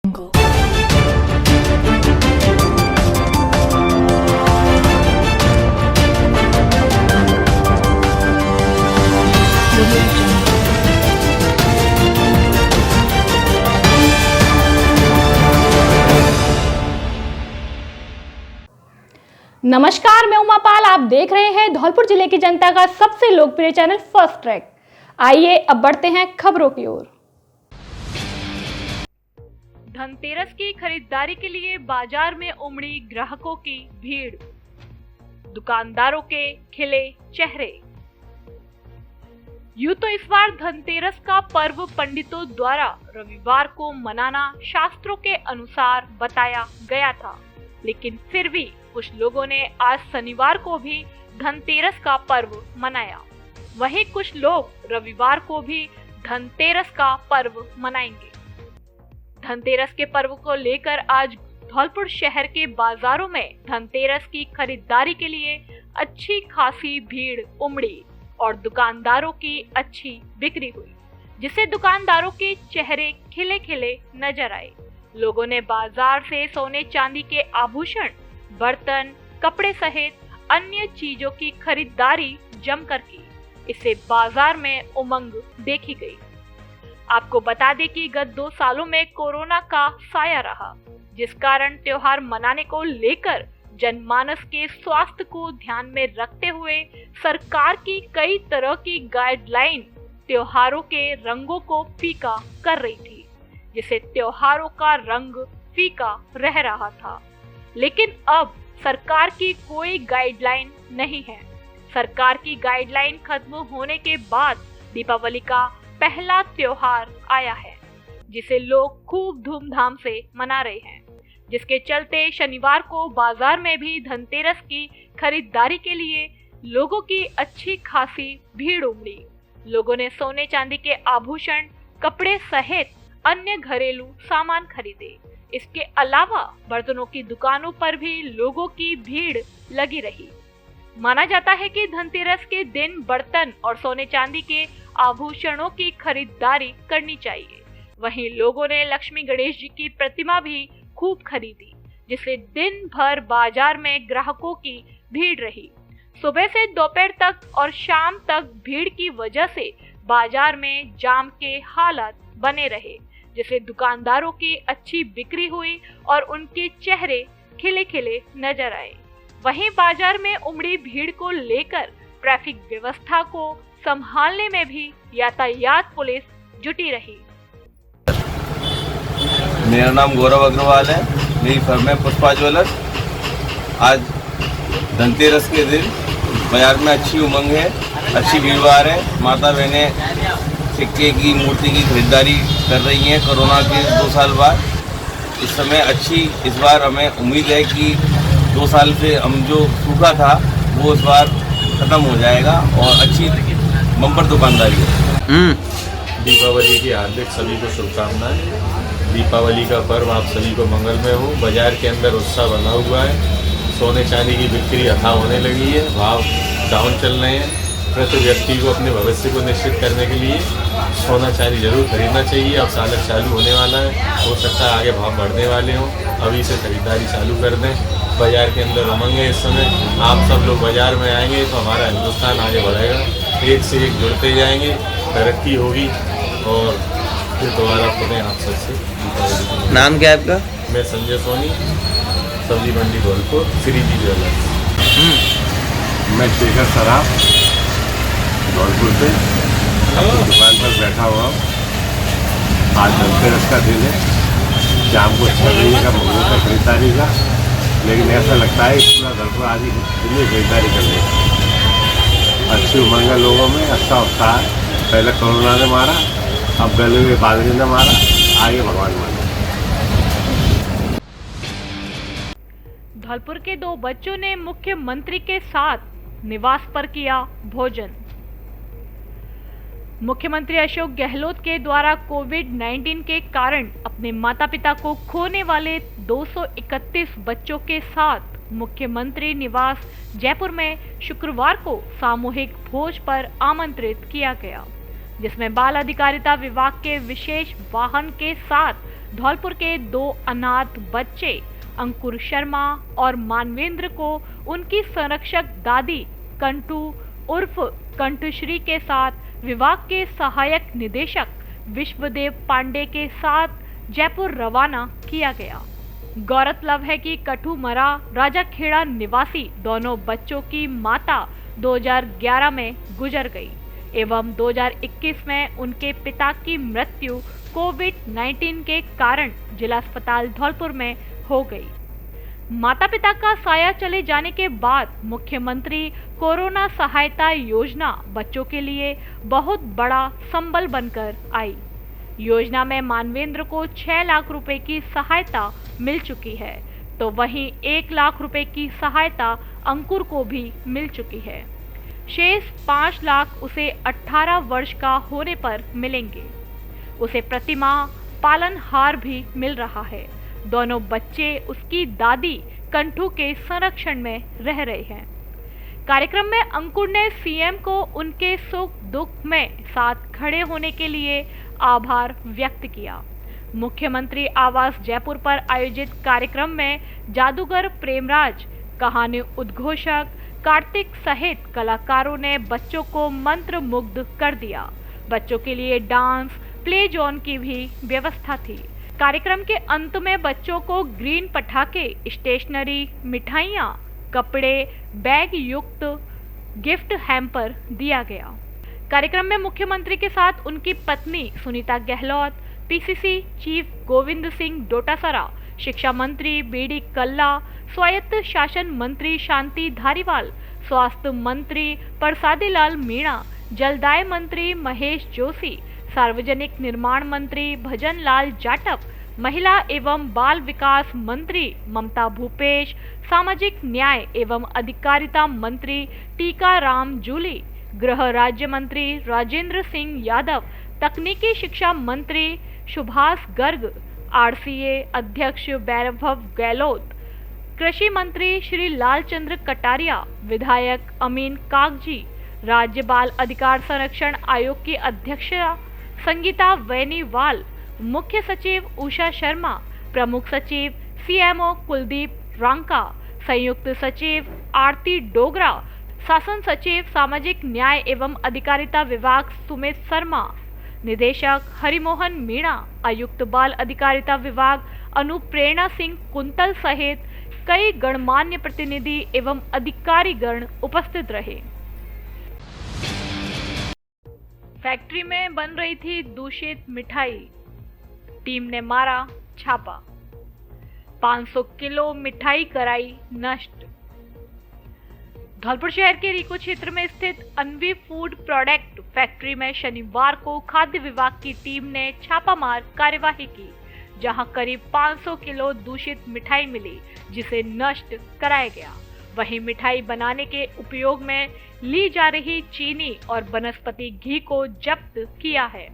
नमस्कार, मैं उमा पाल। आप देख रहे हैं धौलपुर जिले की जनता का सबसे लोकप्रिय चैनल फर्स्ट ट्रैक। आइए अब बढ़ते हैं खबरों की ओर। धनतेरस की खरीदारी के लिए बाजार में उमड़ी ग्राहकों की भीड़, दुकानदारों के खिले चेहरे। यूं तो इस बार धनतेरस का पर्व पंडितों द्वारा रविवार को मनाना शास्त्रों के अनुसार बताया गया था, लेकिन फिर भी कुछ लोगों ने आज शनिवार को भी धनतेरस का पर्व मनाया। वहीं कुछ लोग रविवार को भी धनतेरस का पर्व मनाएंगे। धनतेरस के पर्व को लेकर आज धौलपुर शहर के बाजारों में धनतेरस की खरीदारी के लिए अच्छी खासी भीड़ उमड़ी और दुकानदारों की अच्छी बिक्री हुई, जिससे दुकानदारों के चेहरे खिले खिले नजर आए। लोगों ने बाजार से सोने चांदी के आभूषण, बर्तन, कपड़े सहित अन्य चीजों की खरीदारी जमकर की। इससे बाजार में उमंग देखी गई। आपको बता दें कि गत 2 सालों में कोरोना का साया रहा, जिस कारण त्योहार मनाने को लेकर जनमानस के स्वास्थ्य को ध्यान में रखते हुए सरकार की कई तरह की गाइडलाइन त्योहारों के रंगों को फीका कर रही थी, जिससे त्योहारों का रंग फीका रह रहा था। लेकिन अब सरकार की कोई गाइडलाइन नहीं है। सरकार की गाइडलाइन खत्म होने के बाद दीपावली का पहला त्योहार आया है, जिसे लोग खूब धूमधाम से मना रहे हैं, जिसके चलते शनिवार को बाजार में भी धनतेरस की खरीदारी के लिए लोगों की अच्छी खासी भीड़ उमड़ी। लोगों ने सोने चांदी के आभूषण, कपड़े सहित अन्य घरेलू सामान खरीदे। इसके अलावा बर्तनों की दुकानों पर भी लोगों की भीड़ लगी रही। माना जाता है कि धनतेरस के दिन बर्तन और सोने चांदी के आभूषणों की खरीदारी करनी चाहिए। वहीं लोगों ने लक्ष्मी गणेश जी की प्रतिमा भी खूब खरीदी, जिससे दिन भर बाजार में ग्राहकों की भीड़ रही। सुबह से दोपहर तक और शाम तक भीड़ की वजह से बाजार में जाम के हालात बने रहे, जिससे दुकानदारों की अच्छी बिक्री हुई और उनके चेहरे खिले खिले नजर आए। वहीं बाजार में उमड़ी भीड़ को लेकर ट्रैफिक व्यवस्था को संभालने में भी यातायात पुलिस जुटी रही। मेरा नाम गौरव अग्रवाल है। मेरी फर्म है पुष्पा ज्वेलर्स। आज धनतेरस के दिन बाजार में अच्छी उमंग है, अच्छी भीड़-भाड़ है। माता बहनें सिक्के की मूर्ति की खरीदारी कर रही हैं कोरोना के 2 साल बाद। इस समय अच्छी, इस बार हमें उम्मीद है कि 2 साल से हम जो सूखा था वो इस बार ख़त्म हो जाएगा और अच्छी बम्पर दुकानदारी है। दीपावली की हार्दिक सभी को शुभकामनाएं। दीपावली का पर्व आप सभी को मंगलमय हो। बाजार के अंदर उत्साह बना हुआ है। सोने चांदी की बिक्री अथाह होने लगी है, भाव डाउन चल रहे हैं। प्रति व्यक्ति को अपने भविष्य को निश्चित करने के लिए सोना चांदी जरूर खरीदना चाहिए। अब साल चालू होने वाला है, हो सकता है आगे भाव बढ़ने वाले हों, अभी से खरीदारी चालू कर दें। बाजार के अंदर उमंग है। इस समय आप सब लोग बाजार में आएंगे तो हमारा हिंदुस्तान आगे बढ़ेगा। एक से एक जुड़ते जाएंगे, तरक्की होगी और फिर दोबारा पुनः आप सबसे। नाम क्या है आपका? मैं संजय सोनी, सब्जी मंडी धौलपुर, श्रीजी ज्वेलर्स। मैं शेखर सराफ धौलपुर से अपनी दुकान पर बैठा हुआ हूँ। आज धनतेरस का दिन है, शाम को 6 बजे का मुहूर्त है खरीदारी का, लेकिन ऐसा लगता है कि पूरा धौलपुर आज ही दिन में खरीदारी कर लेगा। अच्छी उमंग है लोगों में, अच्छा उत्साह है। पहले कोरोना ने मारा, अब गले में बादरी ने मारा, आगे भगवान मारे। धौलपुर के 2 बच्चों ने मुख्यमंत्री के साथ निवास पर किया भोजन। मुख्यमंत्री अशोक गहलोत के द्वारा कोविड-19 के कारण अपने माता पिता को खोने वाले 231 बच्चों के साथ मुख्यमंत्री निवास जयपुर में शुक्रवार को सामूहिक भोज पर आमंत्रित किया गया, जिसमें बाल अधिकारिता विभाग के विशेष वाहन के साथ धौलपुर के 2 अनाथ बच्चे अंकुर शर्मा और मानवेंद्र को उनकी संरक्षक दादी कंटू उर्फ कंठश्री के साथ विभाग के सहायक निदेशक विश्वदेव पांडे के साथ जयपुर रवाना किया गया। गौरतलब है कि कठुमरा राजाखेड़ा निवासी दोनों बच्चों की माता 2011 में गुजर गई एवं 2021 में उनके पिता की मृत्यु कोविड-19 के कारण जिला अस्पताल धौलपुर में हो गई। माता पिता का साया चले जाने के बाद मुख्यमंत्री कोरोना सहायता योजना बच्चों के लिए बहुत बड़ा संबल बनकर आई। योजना में मानवेंद्र को 6 लाख रुपए की सहायता मिल चुकी है, तो वहीं 1 लाख रुपए की सहायता अंकुर को भी मिल चुकी है। शेष 5 लाख उसे 18 वर्ष का होने पर मिलेंगे। उसे प्रतिमाह पालनहार भी मिल रहा है। दोनों बच्चे उसकी दादी कंठू के संरक्षण में रह रहे हैं। कार्यक्रम में अंकुर ने सीएम को उनके सुख दुख में साथ खड़े होने के लिए आभार व्यक्त किया। मुख्यमंत्री आवास जयपुर पर आयोजित कार्यक्रम में जादूगर प्रेमराज, कहानी उद्घोषक कार्तिक सहित कलाकारों ने बच्चों को मंत्र मुग्ध कर दिया। बच्चों के लिए डांस प्ले जोन की भी व्यवस्था थी। कार्यक्रम के अंत में बच्चों को ग्रीन पटाखे, स्टेशनरी, मिठाइयाँ, कपड़े, बैग युक्त गिफ्ट हैम्पर दिया गया। कार्यक्रम में मुख्यमंत्री के साथ उनकी पत्नी सुनीता गहलोत, पीसीसी चीफ गोविंद सिंह डोटासरा, शिक्षा मंत्री बीडी कल्ला, स्वायत्त शासन मंत्री शांति धारीवाल, स्वास्थ्य मंत्री प्रसादी लाल मीणा, जलदाय मंत्री महेश जोशी, सार्वजनिक निर्माण मंत्री भजन लाल जाटव, महिला एवं बाल विकास मंत्री ममता भूपेश, सामाजिक न्याय एवं अधिकारिता मंत्री टीकाराम जूली, गृह राज्य मंत्री राजेंद्र सिंह यादव, तकनीकी शिक्षा मंत्री सुभाष गर्ग, आरसीए अध्यक्ष वैभव गहलोत, कृषि मंत्री श्री लालचंद्र कटारिया, विधायक अमीन कागजी, राज्य बाल अधिकार संरक्षण आयोग की अध्यक्ष संगीता वेनीवाल, मुख्य सचिव उषा शर्मा, प्रमुख सचिव सीएमओ कुलदीप रांका, संयुक्त सचिव आरती डोगरा, शासन सचिव सामाजिक न्याय एवं अधिकारिता विभाग सुमित शर्मा, निदेशक हरिमोहन मीणा, आयुक्त बाल अधिकारिता विभाग अनुप्रेरणा सिंह कुंतल सहित कई गणमान्य प्रतिनिधि एवं अधिकारीगण उपस्थित रहे। फैक्ट्री में बन रही थी दूषित मिठाई, टीम ने मारा छापा, 500 किलो मिठाई कराई नष्ट। धौलपुर शहर के रिको क्षेत्र में स्थित अन्वी फूड प्रोडक्ट फैक्ट्री में शनिवार को खाद्य विभाग की टीम ने छापामार कार्यवाही की, जहां करीब 500 किलो दूषित मिठाई मिली, जिसे नष्ट कराया गया। वहीं मिठाई बनाने के उपयोग में ली जा रही चीनी और वनस्पति घी को जब्त किया है।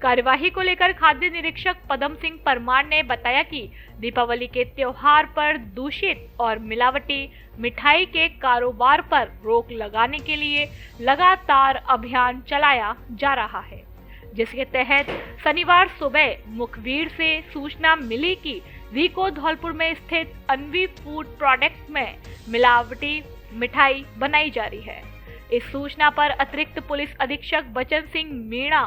कार्यवाही को लेकर खाद्य निरीक्षक पदम सिंह परमार ने बताया कि दीपावली के त्योहार पर दूषित और मिलावटी मिठाई के कारोबार पर रोक लगाने के लिए लगातार अभियान चलाया जा रहा है, जिसके तहत शनिवार सुबह मुखबिर से सूचना मिली कि रिको धौलपुर में स्थित अन्वी फूड प्रोडक्ट में मिलावटी मिठाई बनाई जा रही है। इस सूचना पर अतिरिक्त पुलिस अधीक्षक बचन सिंह मीणा,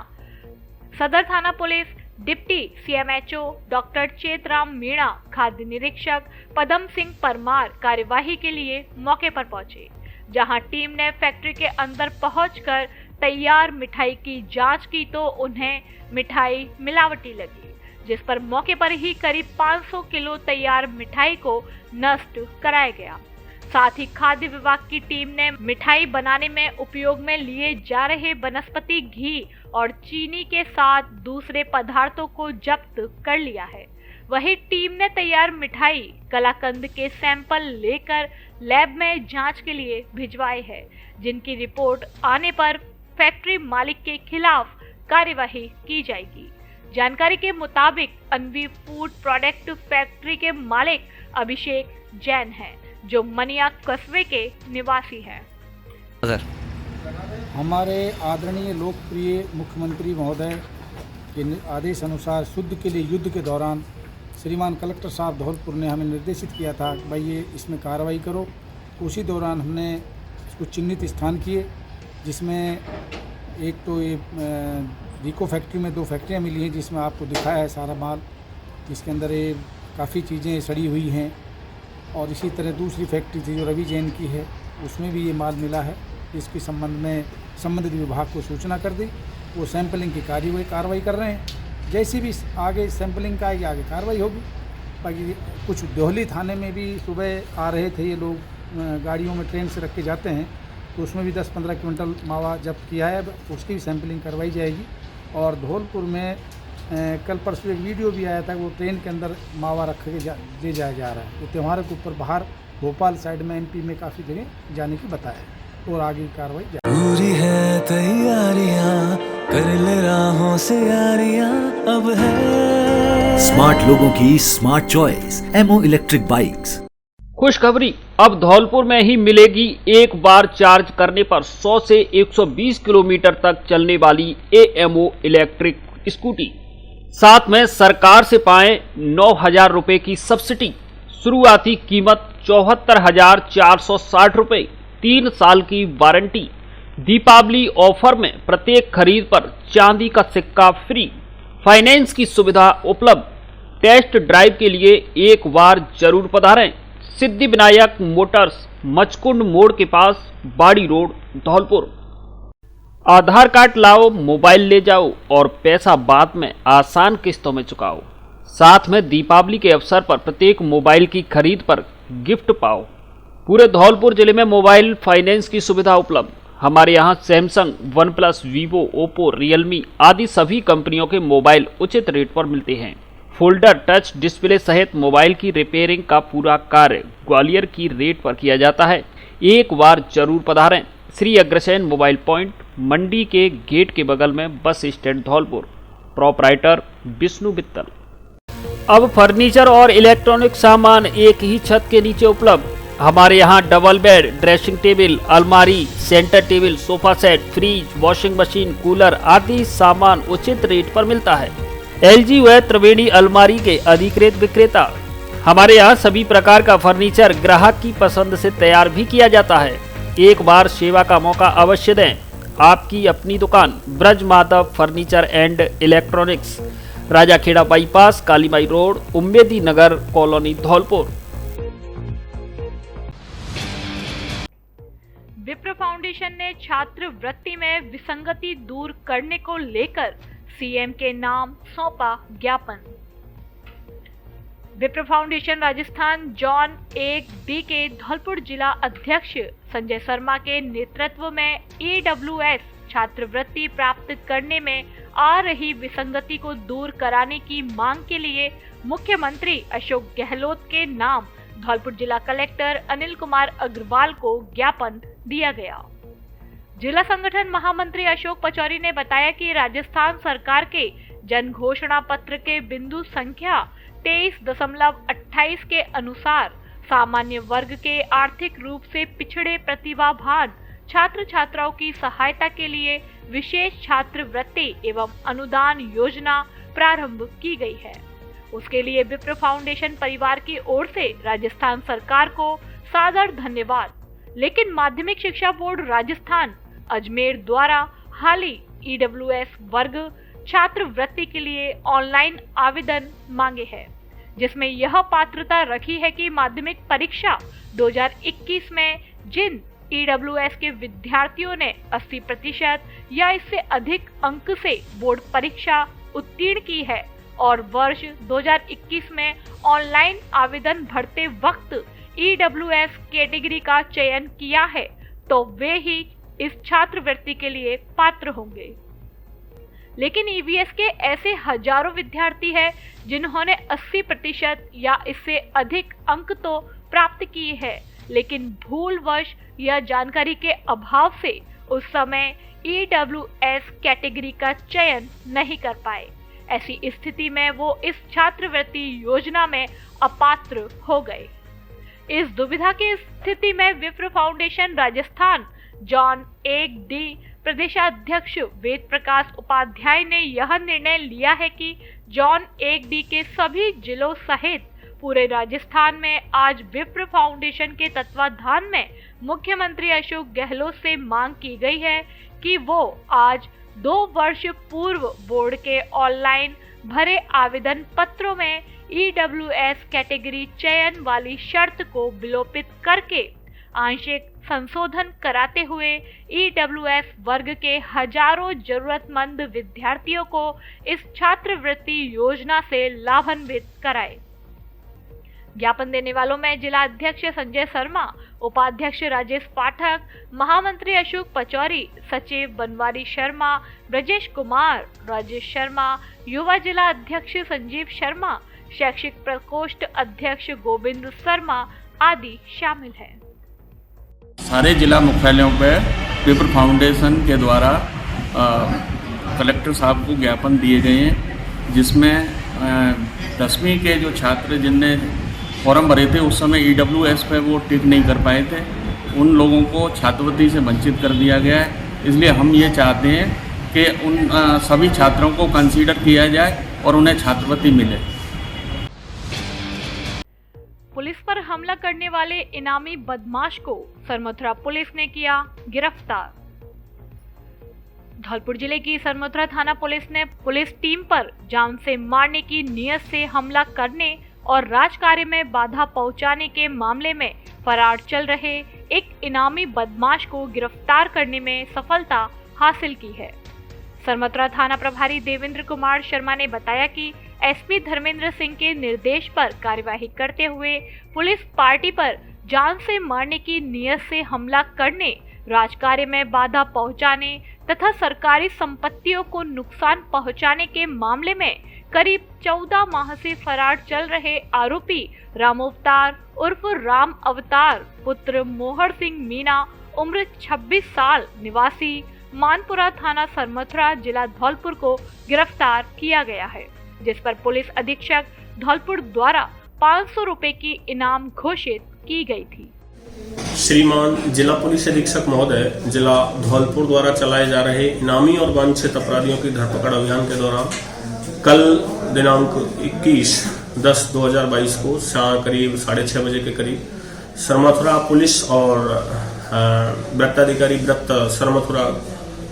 सदर थाना police, deputy CMHO doctor Chetram Meena, खाद्य निरीक्षक पदम सिंह परमार कार्यवाही के लिए मौके पर पहुंचे, जहां टीम ने फैक्ट्री के अंदर पहुंचकर तैयार मिठाई की जांच की तो उन्हें मिठाई मिलावटी लगी, जिस पर मौके पर ही करीब 500 किलो तैयार मिठाई को नष्ट कराया गया। साथ ही खाद्य विभाग की टीम ने मिठाई बनाने में उपयोग में लिए जा रहे वनस्पति घी और चीनी के साथ दूसरे पदार्थों को जब्त कर लिया है। वहीं टीम ने तैयार मिठाई कलाकंद के सैंपल लेकर लैब में जांच के लिए भिजवाए हैं, जिनकी रिपोर्ट आने पर फैक्ट्री मालिक के खिलाफ कार्यवाही की जाएगी। जानकारी के मुताबिक अन्वी फूड प्रोडक्ट फैक्ट्री के मालिक अभिषेक जैन हैं, जो मनिया कस्बे के निवासी हैं। हमारे आदरणीय लोकप्रिय मुख्यमंत्री महोदय के आदेश अनुसार शुद्ध के लिए युद्ध के दौरान श्रीमान कलेक्टर साहब धौलपुर ने हमें निर्देशित किया था कि भाई ये इसमें कार्रवाई करो। उसी दौरान हमने इसको चिन्हित स्थान किए, जिसमें एक तो ये रिको फैक्ट्री में 2 फैक्ट्रियाँ मिली हैं, जिसमें आपको दिखाया है सारा माल, जिसके अंदर ये काफ़ी चीज़ें सड़ी हुई हैं। और इसी तरह दूसरी फैक्ट्री थी जो रवि जैन की है, उसमें भी ये माल मिला है। इसके संबंध में संबंधित विभाग को सूचना कर दी, वो सैंपलिंग की कार्रवाई कर रहे हैं। जैसी भी आगे सैंपलिंग का आगे कार्रवाई होगी। बाकी कुछ देहली थाने में भी सुबह आ रहे थे ये लोग, गाड़ियों में ट्रेन से रख के जाते हैं, तो उसमें भी 10-15 क्विंटल मावा जब्त किया है, उसकी भी सैंपलिंग करवाई जाएगी। और धौलपुर में कल परसों एक वीडियो भी आया था, वो ट्रेन के अंदर मावा रख के ले जाया जा रहा है। तो त्योहारों के ऊपर बाहर भोपाल साइड में MP में काफ़ी जगह जाने की बताया है, और आगे कार्रवाई पूरी है तैयारियां, कर ले राहों से यारियां, अब है स्मार्ट लोगों की smart choice MO electric bikes. खुशखबरी, अब धौलपुर में ही मिलेगी एक बार चार्ज करने पर 100 से 120 किलोमीटर तक चलने वाली AMO इलेक्ट्रिक स्कूटी। साथ में सरकार से पाएं 9,000 रुपए की सब्सिडी। शुरुआती कीमत 74,460 रुपए, 3 साल की वारंटी। दीपावली ऑफर में प्रत्येक खरीद पर चांदी का सिक्का फ्री। फाइनेंस की सुविधा उपलब्ध। टेस्ट ड्राइव के लिए एक बार जरूर पधारें। सिद्धिविनायक मोटर्स, मचकुंड मोड़ के पास, बाड़ी रोड, धौलपुर। आधार कार्ड लाओ, मोबाइल ले जाओ और पैसा बाद में आसान किस्तों में चुकाओ। साथ में दीपावली के अवसर पर प्रत्येक मोबाइल की खरीद पर गिफ्ट पाओ। पूरे धौलपुर जिले में मोबाइल फाइनेंस की सुविधा उपलब्ध। हमारे यहाँ Samsung, OnePlus, Vivo, Oppo, Realme आदि सभी कंपनियों के मोबाइल उचित रेट पर मिलते हैं। फोल्डर, टच डिस्प्ले सहित मोबाइल की रिपेयरिंग का पूरा कार्य ग्वालियर की रेट पर किया जाता है। एक बार जरूर पधारें। श्री अग्रसेन मोबाइल पॉइंट, मंडी के गेट के बगल में, bus stand Dholpur. Proprietor Vishnu Bittal. अब फर्नीचर और इलेक्ट्रॉनिक सामान एक ही छत के नीचे उपलब्ध। हमारे यहाँ डबल बेड, ड्रेसिंग टेबल, अलमारी, centre table, sofa set, fridge, washing machine, cooler आदि सामान उचित रेट पर मिलता है। LG व त्रिवेणी अलमारी के अधिकृत विक्रेता। हमारे यहाँ सभी प्रकार का फर्नीचर ग्राहक की पसंद से तैयार भी किया जाता है। एक बार सेवा का मौका अवश्य दें। आपकी अपनी दुकान Braj Madhav furniture and electronics, Rajakhera bypass, Kalimai road, Ummedi Nagar colony, Dholpur. Vipra foundation ने छात्रवृत्ति में विसंगति दूर करने को लेकर CM के नाम सौंपा ज्ञापन। विप्र फाउंडेशन राजस्थान जॉन 1D के धौलपुर जिला अध्यक्ष संजय शर्मा के नेतृत्व में EWS छात्रवृत्ति प्राप्त करने में आ रही विसंगति को दूर कराने की मांग के लिए मुख्यमंत्री अशोक गहलोत के नाम धौलपुर जिला कलेक्टर अनिल कुमार अग्रवाल को ज्ञापन दिया गया। जिला संगठन महामंत्री अशोक पचौरी ने बताया कि राजस्थान सरकार के जन घोषणा पत्र के बिंदु संख्या 23.28 के अनुसार सामान्य वर्ग के आर्थिक रूप से पिछड़े प्रतिभावान छात्र छात्राओं की सहायता के लिए विशेष छात्रवृत्ति एवं अनुदान योजना प्रारंभ की गई है। उसके लिए विप्र फाउंडेशन परिवार की ओर से राजस्थान सरकार को सादर धन्यवाद। लेकिन माध्यमिक शिक्षा बोर्ड राजस्थान अजमेर द्वारा हाल ही EWS वर्ग छात्रवृत्ति के लिए ऑनलाइन आवेदन मांगे हैं, जिसमें यह पात्रता रखी है कि माध्यमिक परीक्षा 2021 में जिन EWS के विद्यार्थियों ने 80% या इससे अधिक अंक से बोर्ड परीक्षा उत्तीर्ण की है और वर्ष 2021 में ऑनलाइन आवेदन भरते वक्त EWS कैटेगरी का चयन किया है, तो वे ही इस छात्रवृत्ति के लिए पात्र होंगे। लेकिन EWS के ऐसे हजारों विद्यार्थी हैं जिन्होंने 80% या इससे अधिक अंक तो प्राप्त किए हैं, लेकिन भूलवश या जानकारी के अभाव से उस समय EWS कैटेगरी का चयन नहीं कर पाए। ऐसी स्थिति में वो इस छात्रवृत्ति योजना में अपात्र हो गए। इस दुविधा की स्थिति में विप्र फाउंडेशन राजस्थान जॉन 1D प्रदेशाध्यक्ष वेद प्रकाश उपाध्याय ने यह निर्णय लिया है कि जॉन 1D के सभी जिलों सहित पूरे राजस्थान में आज विप्र फाउंडेशन के तत्वाधान में मुख्यमंत्री अशोक गहलोत से मांग की गई है कि वो आज 2 वर्ष पूर्व बोर्ड के ऑनलाइन भरे आवेदन पत्रों में EWS कैटेगरी चयन वाली शर्त को विलोपित करके आंशिक संशोधन कराते हुए EWS वर्ग के हजारों जरूरतमंद विद्यार्थियों को इस छात्रवृत्ति योजना से लाभान्वित कराए। ज्ञापन देने वालों में जिला अध्यक्ष संजय शर्मा, उपाध्यक्ष राजेश पाठक, महामंत्री अशोक पचौरी, सचिव बनवारी शर्मा, ब्रजेश कुमार, राजेश शर्मा, युवा जिला अध्यक्ष संजीव शर्मा, शैक्षिक प्रकोष्ठ अध्यक्ष गोविंद शर्मा आदि शामिल हैं। सारे जिला मुख्यालयों पर विप्र फाउंडेशन के द्वारा कलेक्टर साहब को ज्ञापन दिए गए हैं, जिसमें 10वीं के जो छात्र जिनने फॉर्म भरे थे उस समय EWS पे वो टिक नहीं कर पाए थे, उन लोगों को छात्रवृत्ति से वंचित कर दिया गया है। इसलिए हम ये चाहते हैं कि उन सभी छात्रों को कंसीडर किया जाए और उन्हें छात्रवृत्ति मिले। पुलिस पर हमला करने वाले इनामी बदमाश को सरमथुरा पुलिस ने किया गिरफ्तार। धौलपुर जिले की सरमथुरा थाना पुलिस ने पुलिस टीम पर जान से मारने की नीयत से हमला करने और राजकार्य में बाधा पहुंचाने के मामले में फरार चल रहे एक इनामी बदमाश को गिरफ्तार करने में सफलता हासिल की है। सरमथुरा थाना प्रभारी देवेंद्र कुमार शर्मा ने बताया कि SP धर्मेंद्र सिंह के निर्देश पर कार्यवाही करते हुए पुलिस पार्टी पर जान से मारने की नीयत से हमला करने, राजकार्य में बाधा पहुंचाने तथा सरकारी संपत्तियों को नुकसान पहुंचाने के मामले में करीब 14 माह से फरार चल रहे आरोपी रामअवतार उर्फ राम अवतार पुत्र मोहर सिंह मीना उम्र 26 साल निवासी मानपुरा थाना सरमथुरा जिला धौलपुर को गिरफ्तार किया गया है, जिस पर पुलिस अधीक्षक धौलपुर द्वारा 500 रुपए की इनाम घोषित की गई थी। श्रीमान जिला पुलिस अधीक्षक महोदय, जिला धौलपुर द्वारा चलाए जा रहे इनामी और वांछित अपराधियों की धरपकड़ अभियान के दौरान कल दिनांक 21/10/2022 को करीब 6:30 बजे के करीब सरमथुरा पुलिस और वृत्ताधिकारी वृत्त सरमथुरा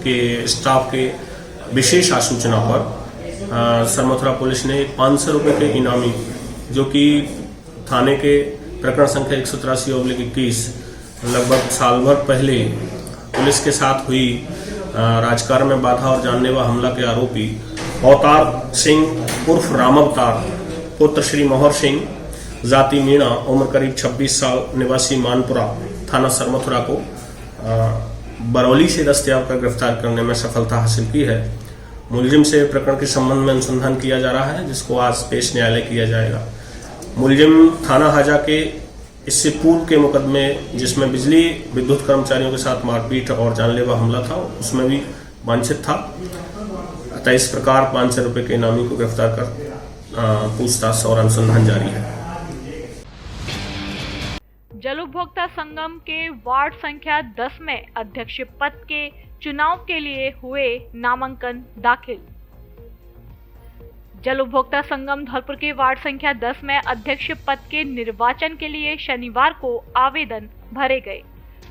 के स्टाफ के विशेष आसूचना पर सरमथुरा पुलिस ने 500 रुपए के इनामी, जो कि थाने के प्रकरण संख्या 183/21 लगभग साल भर पहले पुलिस के साथ हुई राजकार्य में बाधा और जानलेवा हमला के आरोपी अवतार सिंह उर्फ राम अवतार पुत्र श्री मोहर सिंह जाति मीणा उम्र करीब 26 साल निवासी मानपुरा थाना सरमथुरा को बरौली से दस्तयाब कर गिरफ्तार करने में सफलता हासिल की है। मुलजिम से प्रकरण के संबंध में अनुसंधान किया जा रहा है, जिसको आज पेश न्यायालय किया जाएगा। मुलजिम थाना हाजा के इससे पूर्व के मुकदमे जिसमें बिजली विद्युत कर्मचारियों के साथ मारपीट और जानलेवा हमला था, उसमें भी वांछित था। अतः इस प्रकार 500 रुपए के इनामी को गिरफ्तार कर पूछताछ और अनुसंधान जारी है। जल उपभोक्ता संगम के वार्ड संख्या 10 में अध्यक्ष पद के चुनाव के लिए हुए नामांकन दाखिल। जल उपभोक्ता संगम धौलपुर के वार्ड संख्या 10 में अध्यक्ष पद के निर्वाचन के लिए शनिवार को आवेदन भरे गए।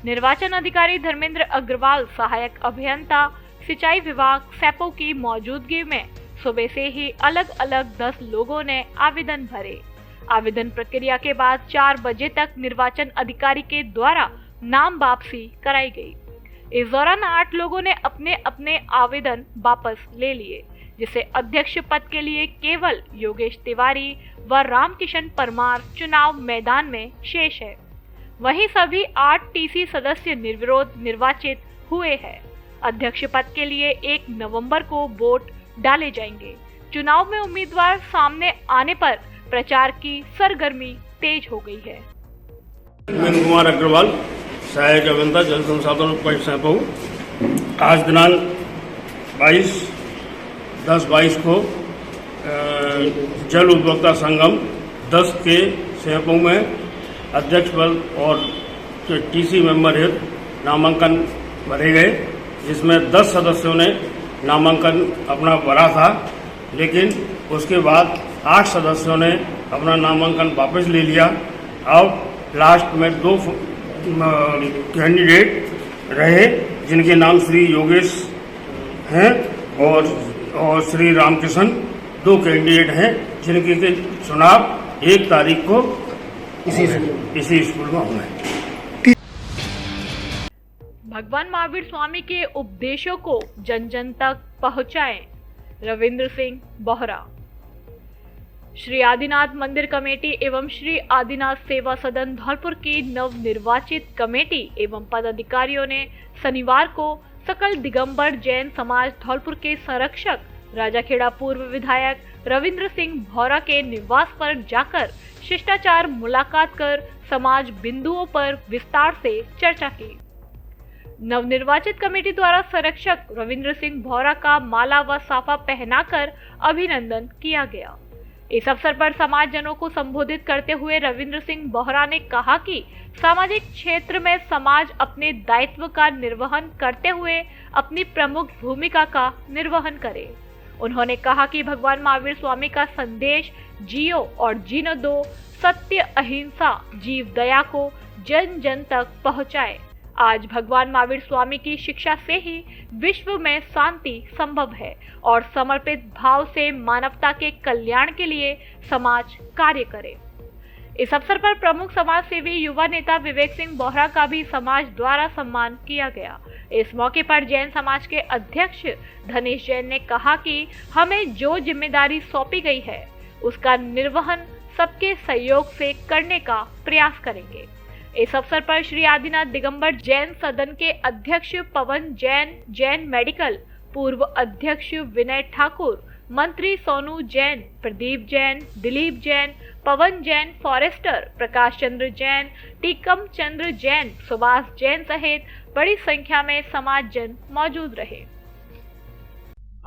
निर्वाचन अधिकारी धर्मेंद्र अग्रवाल, सहायक अभियंता सिंचाई विभाग सैपो की मौजूदगी में सुबह से ही अलग अलग 10 लोगों ने आवेदन भरे। आवेदन प्रक्रिया के बाद 4 बजे तक निर्वाचन अधिकारी के द्वारा नाम वापसी कराई गई। इस दौरान 8 लोगों ने अपने अपने आवेदन वापस ले लिए, जिसे अध्यक्ष पद के लिए केवल योगेश तिवारी व रामकिशन परमार चुनाव मैदान में शेष है। वहीं सभी 8 TC सदस्य निर्विरोध निर्वाचित हुए हैं। अध्यक्ष पद के लिए 1 नवंबर को वोट डाले जाएंगे। चुनाव में उम्मीदवार सामने आने पर प्रचार की सरगर्मी तेज हो गई है। अरविंद कुमार अग्रवाल, सहायक अभियंता जल संसाधन उपायुक्त सैपो। आज दिनांक 22/10/22 को जल उपभोक्ता संगम 10 के सैपो में अध्यक्ष पद और TC मेंबर हेतु नामांकन भरे गए। जिसमें 10 सदस्यों ने नामांकन अपना भरा था, लेकिन उसके बाद 8 सदस्यों ने अपना नामांकन वापस ले लिया। अब लास्ट में 2 कैंडिडेट रहे, जिनके नाम श्री योगेश हैं और श्री रामकिशन, 2 कैंडिडेट हैं जिनके के चुनाव 1 तारीख को इसी स्कूल में होना है। भगवान महावीर स्वामी के उपदेशों को जन जन तक पहुंचाएं। रविंद्र सिंह बोहरा। श्री आदिनाथ मंदिर कमेटी एवं श्री आदिनाथ सेवा सदन धौलपुर की नवनिर्वाचित कमेटी एवं पदाधिकारियों ने शनिवार को सकल दिगंबर जैन समाज धौलपुर के संरक्षक राजाखेड़ा पूर्व विधायक रविंद्र सिंह बोहरा के निवास पर जाकर शिष्टाचार मुलाकात कर समाज बिंदुओं पर विस्तार से चर्चा की। नवनिर्वाचित कमेटी द्वारा संरक्षक रविंद्र सिंह बोहरा का माला व साफा पहनाकर अभिनंदन किया गया। इस अवसर पर समाजजनों को संबोधित करते हुए रविंद्र सिंह बोहरा ने कहा कि सामाजिक क्षेत्र में समाज अपने दायित्व का निर्वहन करते हुए अपनी प्रमुख भूमिका का निर्वहन करे। उन्होंने कहा कि भगवान महावीर स्वामी का संदेश जियो और जीने दो, सत्य, अहिंसा, जीव दया को जन जन तक पहुंचाए। आज भगवान महावीर स्वामी की शिक्षा से ही विश्व में शांति संभव है और समर्पित भाव से मानवता के कल्याण के लिए समाज कार्य करे। इस अवसर पर प्रमुख समाज सेवी युवा नेता विवेक सिंह बोहरा का भी समाज द्वारा सम्मान किया गया। इस मौके पर जैन समाज के अध्यक्ष धनेश जैन ने कहा कि हमें जो जिम्मेदारी सौंपी गई है उसका निर्वहन सबके सहयोग से करने का प्रयास करेंगे। इस अवसर पर श्री आदिनाथ दिगंबर जैन सदन के अध्यक्ष पवन जैन, जैन मेडिकल पूर्व अध्यक्ष विनय ठाकुर, मंत्री सोनू जैन, प्रदीप जैन, दिलीप जैन, पवन जैन फॉरेस्टर, प्रकाश चंद्र जैन, टीकम चंद्र जैन, सुभाष जैन सहित बड़ी संख्या में समाज जन मौजूद रहे।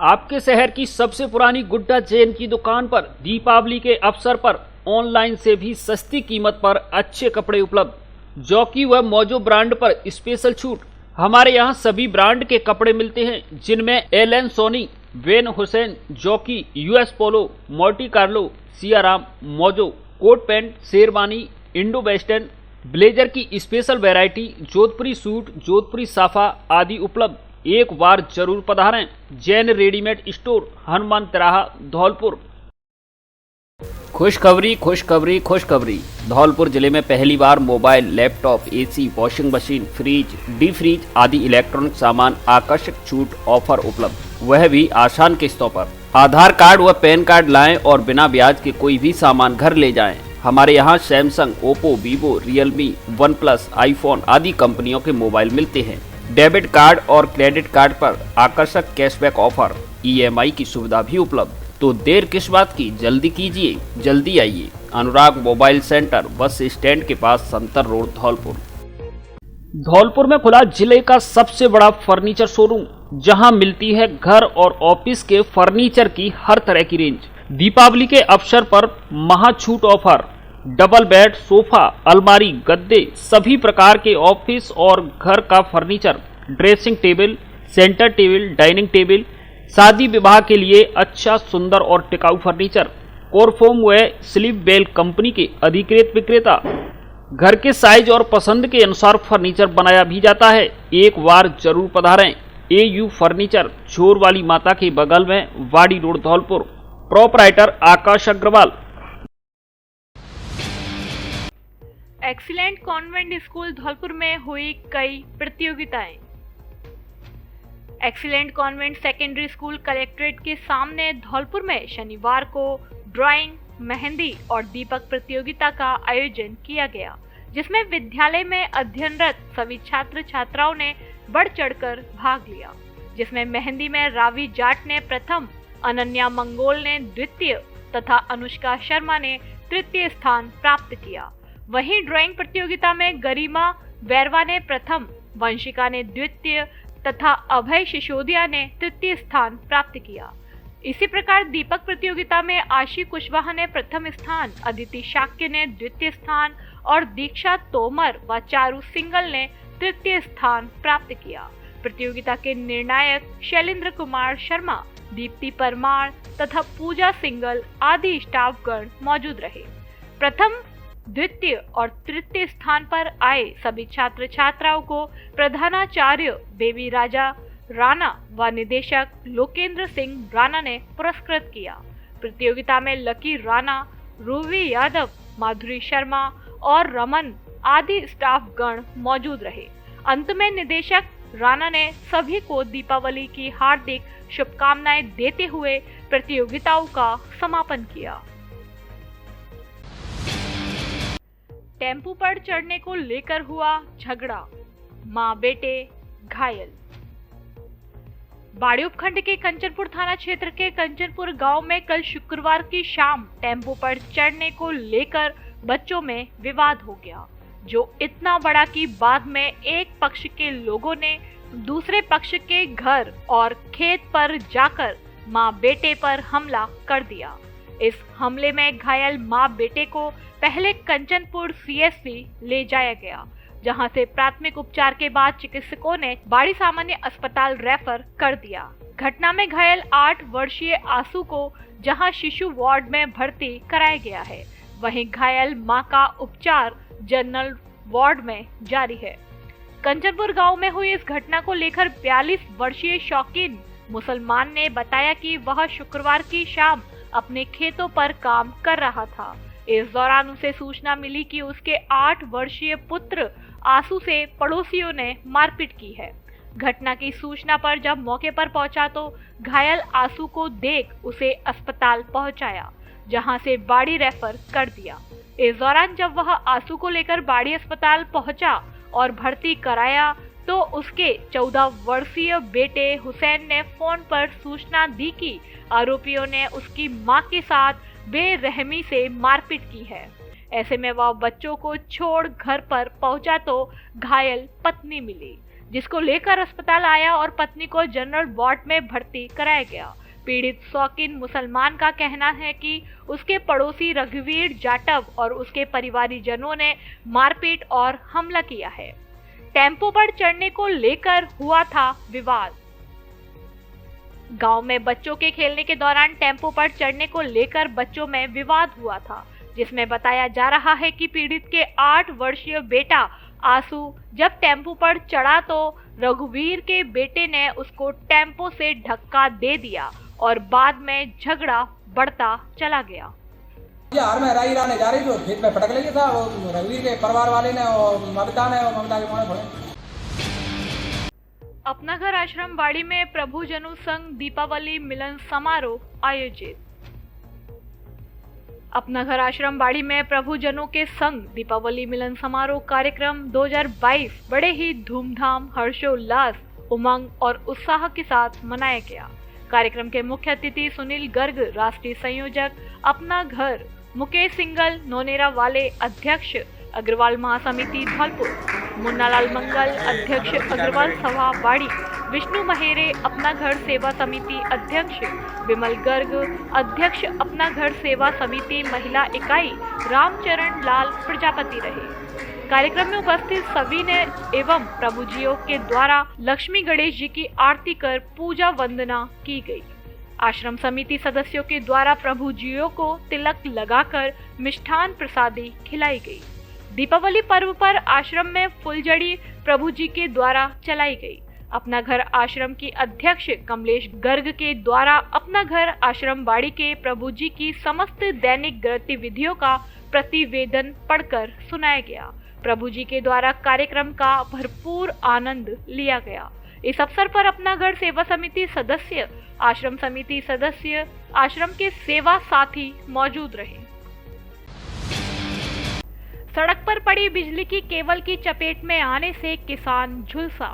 आपके शहर की सबसे पुरानी गुड्डा जैन की दुकान पर दीपावली के अवसर पर ऑनलाइन से भी सस्ती कीमत पर अच्छे कपड़े उपलब्ध। जॉकी व मोजो ब्रांड पर स्पेशल छूट। हमारे यहाँ सभी ब्रांड के कपड़े मिलते हैं, जिनमें Allen Solly, Van Heusen, Jockey, US Polo, Monte Carlo, Siyaram, Mojo, coat pant, sherwani, Indo western, blazer की special variety, Jodhpuri suit, Jodhpuri साफा आदि उपलब्ध। एक बार जरूर पधारें। जैन रेडीमेड स्टोर, हनुमान तिराहा, धौलपुर। खुशखबरी खुशखबरी खुशखबरी। धौलपुर जिले में पहली बार mobile, laptop, AC, washing machine, fridge, deep freeze आदि इलेक्ट्रॉनिक सामान आकर्षक छूट ऑफर उपलब्ध, वह भी आसान किस्तों पर। आधार कार्ड व पैन कार्ड लाएं और बिना ब्याज के कोई भी सामान घर ले जाएं। हमारे यहाँ Samsung, Oppo, Vivo, Realme, one plus, iPhone आदि कंपनियों के मोबाइल मिलते हैं। डेबिट कार्ड और क्रेडिट कार्ड पर आकर्षक कैशबैक ऑफर, EMI की सुविधा भी उपलब्ध। तो देर किस बात की, जल्दी कीजिए, जल्दी आइए। अनुराग मोबाइल सेंटर, बस स्टैंड के पास, संतर रोड, धौलपुर। धौलपुर में खुला जिले का सबसे बड़ा फर्नीचर शोरूम, जहां मिलती है घर और ऑफिस के फर्नीचर की हर तरह की रेंज। दीपावली के अवसर पर महाछूट ऑफर, डबल बेड, सोफा, अलमारी, गद्दे, सभी प्रकार के ऑफिस और घर का furniture, dressing table, centre table, dining table, शादी विवाह के लिए अच्छा, सुंदर और टिकाऊ फर्नीचर। कोरफोम व स्लीप बेल कंपनी के अधिकृत विक्रेता। घर के साइज और पसंद के अनुसार फर्नीचर बनाया भी जाता है। एक बार जरूर पधारें। AU फर्नीचर, चोर वाली माता के बगल में, Wadi road, Dholpur. Proprietor Akash Agarwal. Excellent convent school Dholpur में हुई कई प्रतियोगिताएं। Excellent convent secondary school collectorate के सामने धौलपुर में शनिवार को ड्राइंग, मेहंदी और दीपक प्रतियोगिता का आयोजन किया गया, जिसमें विद्यालय में अध्ययनरत सभी छात्र छात्राओं ने बढ़ चढ़कर भाग लिया। जिसमें मेहंदी में रावी जाट ने प्रथम, अनन्या मंगोल ने द्वितीय तथा अनुष्का शर्मा ने तृतीय स्थान प्राप्त किया। वहीं ड्राइंग प्रतियोगिता में गरिमा वैरवा ने प्रथम, वंशिका ने द्वितीय तथा अभय सिसोदिया ने तृतीय स्थान प्राप्त किया। इसी प्रकार दीपक प्रतियोगिता में आशी कुशवाहा ने प्रथम स्थान, अदिति शाक्य ने द्वितीय स्थान और दीक्षा तोमर व चारू सिंगल ने तृतीय स्थान प्राप्त किया। प्रतियोगिता के निर्णायक शैलेंद्र कुमार शर्मा, दीप्ति परमार तथा पूजा सिंगल आदि स्टाफगण मौजूद रहे। प्रथम, द्वितीय और तृतीय स्थान पर आए सभी छात्र छात्राओं को प्रधानाचार्य देवी राजा राणा व निदेशक लोकेंद्र सिंह राणा ने पुरस्कृत किया। प्रतियोगिता में लकी राणा, रूवी यादव, माधुरी शर्मा और रमन आदि स्टाफगण मौजूद रहे। अंत में निदेशक राणा ने सभी को दीपावली की हार्दिक शुभकामनाएं देते हुए प्रतियोगिताओं का समापन किया। टेम्पो पर चढ़ने को लेकर हुआ झगड़ा, मां बेटे घायल। बाड़ी उपखंड के कंचनपुर थाना क्षेत्र के कंचनपुर गांव में कल शुक्रवार की शाम टेम्पो पर चढ़ने को लेकर बच्चों में विवाद हो गया, जो इतना बड़ा कि बाद में एक पक्ष के लोगों ने दूसरे पक्ष के घर और खेत पर जाकर मां बेटे पर हमला कर दिया। इस हमले में घायल मां बेटे को पहले कंचनपुर सीएससी ले जाया गया, जहां से प्राथमिक उपचार के बाद चिकित्सकों ने बाड़ी सामान्य अस्पताल रेफर कर दिया। घटना में घायल 8 वर्षीय आसू को जहां शिशु वार्ड में भर्ती कराया गया है, वहीं घायल मां का उपचार जनरल वार्ड में जारी है। कंचनपुर गांव में हुई इस घटना को लेकर 42 वर्षीय शौकीन मुसलमान ने बताया कि वह शुक्रवार की शाम अपने खेतों पर काम कर रहा था। इस दौरान उसे सूचना मिली कि उसके 8 वर्षीय पुत्र आसू से पड़ोसियों ने मारपीट की है। घटना की सूचना पर जब मौके पर पहुंचा तो घायल आसू को देख उसे अस्पताल पहुंचाया, जहां से बाड़ी रेफर कर दिया। इस दौरान जब वह आसू को लेकर बाड़ी अस्पताल पहुंचा और भर्ती कराया तो उसके 14 वर्षीय बेटे हुसैन ने फोन पर सूचना दी कि आरोपियों ने उसकी मां के साथ बेरहमी से मारपीट की है। ऐसे में वह बच्चों को छोड़ घर पर पहुंचा तो घायल पत्नी मिली, जिसको लेकर अस्पताल आया और पत्नी को जनरल वार्ड में भर्ती कराया गया। पीड़ित शौकीन मुसलमान का कहना है कि उसके पड़ोसी रघुवीर जाटव और उसके परिवारीजनों ने मारपीट और हमला किया है। टेम्पो पर चढ़ने को लेकर हुआ था विवाद। गांव में बच्चों के खेलने के दौरान टेम्पो पर चढ़ने को लेकर बच्चों में विवाद हुआ था, जिसमें बताया जा रहा है कि पीड़ित के 8 वर्षीय बेटा आसू जब टेम्पो पर चढ़ा तो रघुवीर के बेटे ने उसको टेम्पो से धक्का दे दिया और बाद में झगड़ा बढ़ता चला गया। हार में राई राने जा रही तो खेत में पटक लगी था, वो रघुवीर के परिवार वाले ने और ममता के मोने फोड़े। अपना घर आश्रम बाड़ी में प्रभु जनु संघ दीपावली मिलन समारोह आयोजित। अपना घर आश्रम बाड़ी में प्रभु जनों के संग दीपावली मिलन समारोह कार्यक्रम 2022 बड़े ही धूमधाम, हर्षोल्लास, उमंग और उत्साह के साथ मनाया गया। कार्यक्रम के मुख्य अतिथि सुनील गर्ग, राष्ट्रीय संयोजक अपना घर, मुकेश सिंगल, नोनेरा वाले अध्यक्ष अग्रवाल महासमिति धौलपुर, मुन्नालाल मंगल अध्यक्ष अग्रवाल सभा बाड़ी, विष्णु महेरे अपना घर सेवा समिति अध्यक्ष, विमल गर्ग अध्यक्ष अपना घर सेवा समिति महिला इकाई, रामचरण लाल प्रजापति रहे। कार्यक्रम में उपस्थित सभी ने एवं प्रभुजियों के द्वारा लक्ष्मी गणेश जी की आरती कर पूजा वंदना की गई। आश्रम समिति सदस्यों के द्वारा प्रभुजियों को तिलक लगाकर मिष्ठान प्रसादी खिलाई गई। दीपावली पर्व पर आश्रम में फुलझड़ी प्रभु जी के द्वारा चलाई गई। अपना घर आश्रम की अध्यक्ष कमलेश गर्ग के द्वारा अपना घर आश्रम बाड़ी के प्रभु जी की समस्त दैनिक गतिविधियों का प्रतिवेदन पढ़कर सुनाया गया। प्रभु जी के द्वारा कार्यक्रम का भरपूर आनंद लिया गया। इस अवसर पर अपना घर सेवा समिति सदस्य, आश्रम समिति सदस्य, आश्रम के सेवा साथी मौजूद रहे। सड़क पर पड़ी बिजली की केबल की चपेट में आने से किसान झुलसा।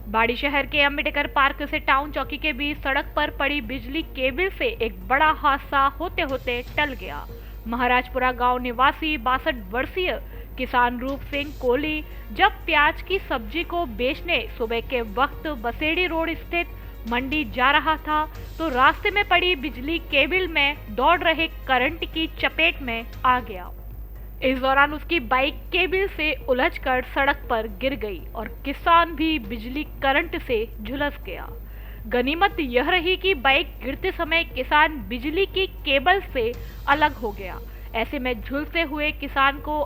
बाड़ी शहर के अंबेडकर पार्क से टाउन चौकी के बीच सड़क पर पड़ी बिजली केबल से एक बड़ा हादसा होते होते टल गया। महाराजपुरा गांव निवासी 62 वर्षीय किसान रूप सिंह कोहली जब प्याज की सब्जी को बेचने सुबह के वक्त बसेड़ी रोड स्थित मंडी जा रहा था तो रास्ते में पड़ी बिजली केबल में दौड़ रहे करंट की चपेट में आ गया। इस दौरान उसकी बाइक केबिल से उलझकर सड़क पर गिर गई और किसान भी बिजली करंट से झुलस गया। गनीमत यह रही कि बाइक गिरते समय किसान बिजली की केबल से अलग हो गया। ऐसे में झुलसे हुए किसान को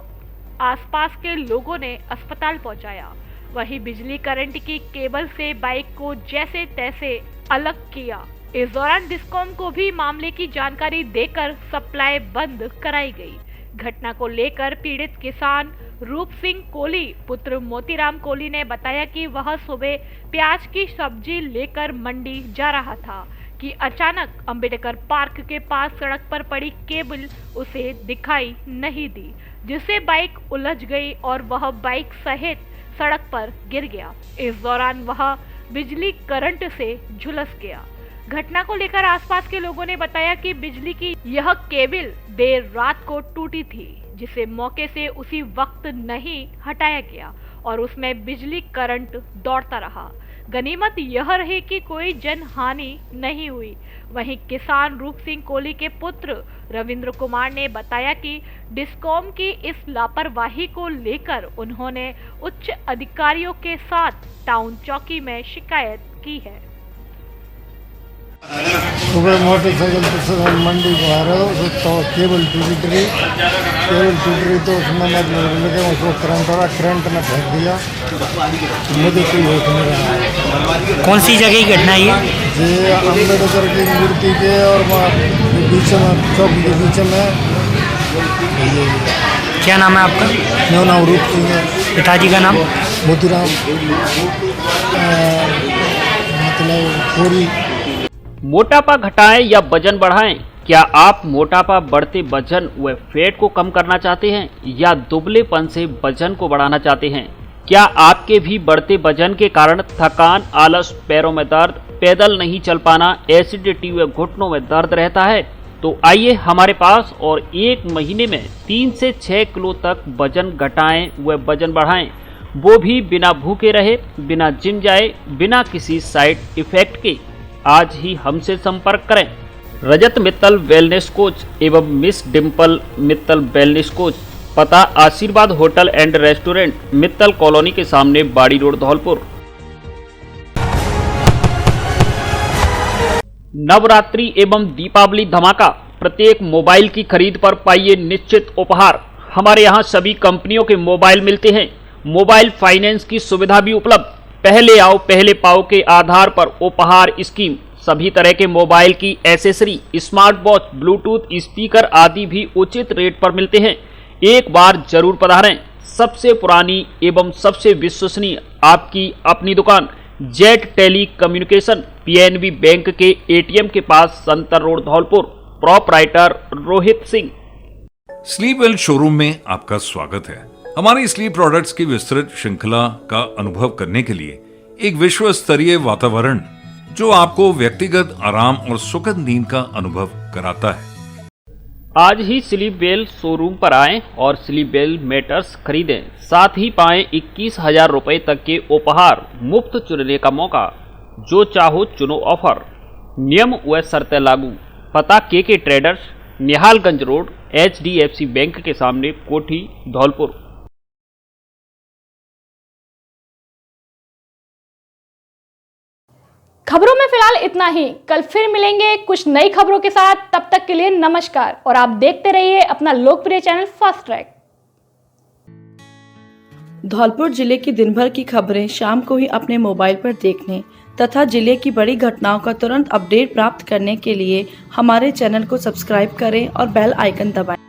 आसपास के लोगों ने अस्पताल पहुंचाया। वहीं बिजली करंट की केबल से बाइक को जैसे तैसे अलग किया। इस दौरान डिस्कॉम को भी मामले की जानकारी देकर सप्लाई बंद कराई गई। घटना को लेकर पीड़ित किसान रूप सिंह कोली पुत्र मोतीराम कोली ने बताया कि वह सुबह प्याज की सब्जी लेकर मंडी जा रहा था कि अचानक अंबेडकर पार्क के पास सड़क पर पड़ी केबल उसे दिखाई नहीं दी, जिससे बाइक उलझ गई और वह बाइक सहित सड़क पर गिर गया। इस दौरान वह बिजली करंट से झुलस गया। घटना को लेकर आसपास के लोगों ने बताया कि बिजली की यह केबल देर रात को टूटी थी, जिसे मौके से उसी वक्त नहीं हटाया गया और उसमें बिजली करंट दौड़ता रहा। गनीमत यह रही कि कोई जन हानि नहीं हुई। वहीं किसान रूप सिंह कोली के पुत्र रविंद्र कुमार ने बताया कि डिस्कॉम की इस लापरवाही को लेकर उन्होंने उच्च अधिकारियों के साथ टाउन चौकी में शिकायत की है। सुबह मोटरसाइकिल से मंडी को आ रहे हो तो केबल टूट रही तो उसमें लगे उसको करंट आ रहा, करंट में फेंक दिया। मुझे कोई होश नहीं रहा। कौन सी जगह की घटना है ये अम्बेडकर की मूर्ति के और बीच में चौकी के बीच में। क्या नाम है आपका? मेरा नाम रूप सिंह है। पिताजी का नाम? मोतीराम मतलब पूरी। मोटापा घटाएं या वजन बढ़ाएं? क्या आप मोटापा, बढ़ते वजन व फैट को कम करना चाहते हैं या दुबलेपन से वजन को बढ़ाना चाहते हैं? क्या आपके भी बढ़ते वजन के कारण थकान, आलस, पैरों में दर्द, पैदल नहीं चल पाना, एसिडिटी व घुटनों में दर्द रहता है? तो आइए हमारे पास और 1 महीने में 3 से 6 किलो तक वजन घटाएं व वजन बढ़ाएं, वो भी बिना भूखे रहे, बिना जिम जाए, बिना किसी साइड इफेक्ट के। आज ही हमसे संपर्क करें। रजत मित्तल वेलनेस कोच एवं miss Dimple Mittal wellness coach, पता आशीर्वाद hotel and restaurant, Mittal colony के सामने, बाड़ी रोड, धौलपुर। नवरात्रि एवं दीपावली धमाका, प्रत्येक मोबाइल की खरीद पर पाइए निश्चित उपहार। हमारे यहाँ सभी कंपनियों के मोबाइल मिलते हैं। मोबाइल फाइनेंस की सुविधा भी उपलब्ध। पहले आओ पहले पाओ के आधार पर उपहार स्कीम। सभी तरह के मोबाइल की accessory, smart watch, Bluetooth speaker आदि भी उचित रेट पर मिलते हैं। एक बार जरूर पधारें। सबसे पुरानी एवं सबसे विश्वसनीय आपकी अपनी दुकान jet telecommunication, PNB bank के एटीएम के पास, Santar road, Dholpur. Proprietor Rohit Singh. Sleep well showroom में आपका स्वागत है। हमारी स्लीप प्रोडक्ट्स की विस्तृत श्रृंखला का अनुभव करने के लिए एक विश्व स्तरीय वातावरण जो आपको व्यक्तिगत आराम और सुखद नींद का अनुभव कराता है। आज ही स्लीप वेल शोरूम पर आएं और स्लीप वेल मैटर्स खरीदें। साथ ही पाएं 21,000 रुपए तक के उपहार, मुफ्त चुनने का मौका, जो चाहो चुनो ऑफर। नियम व शर्तें लागू। पता के traders, Nihalganj road, HDFC bank के सामने, कोठी, धौलपुर। खबरों में फिलहाल इतना ही। कल फिर मिलेंगे कुछ नई खबरों के साथ। तब तक के लिए नमस्कार और आप देखते रहिए अपना लोकप्रिय चैनल फास्ट ट्रैक। धौलपुर जिले की दिन भर की खबरें शाम को ही अपने मोबाइल पर देखने तथा जिले की बड़ी घटनाओं का तुरंत अपडेट प्राप्त करने के लिए हमारे चैनल को सब्सक्राइब करें और बेल आइकन दबाएं।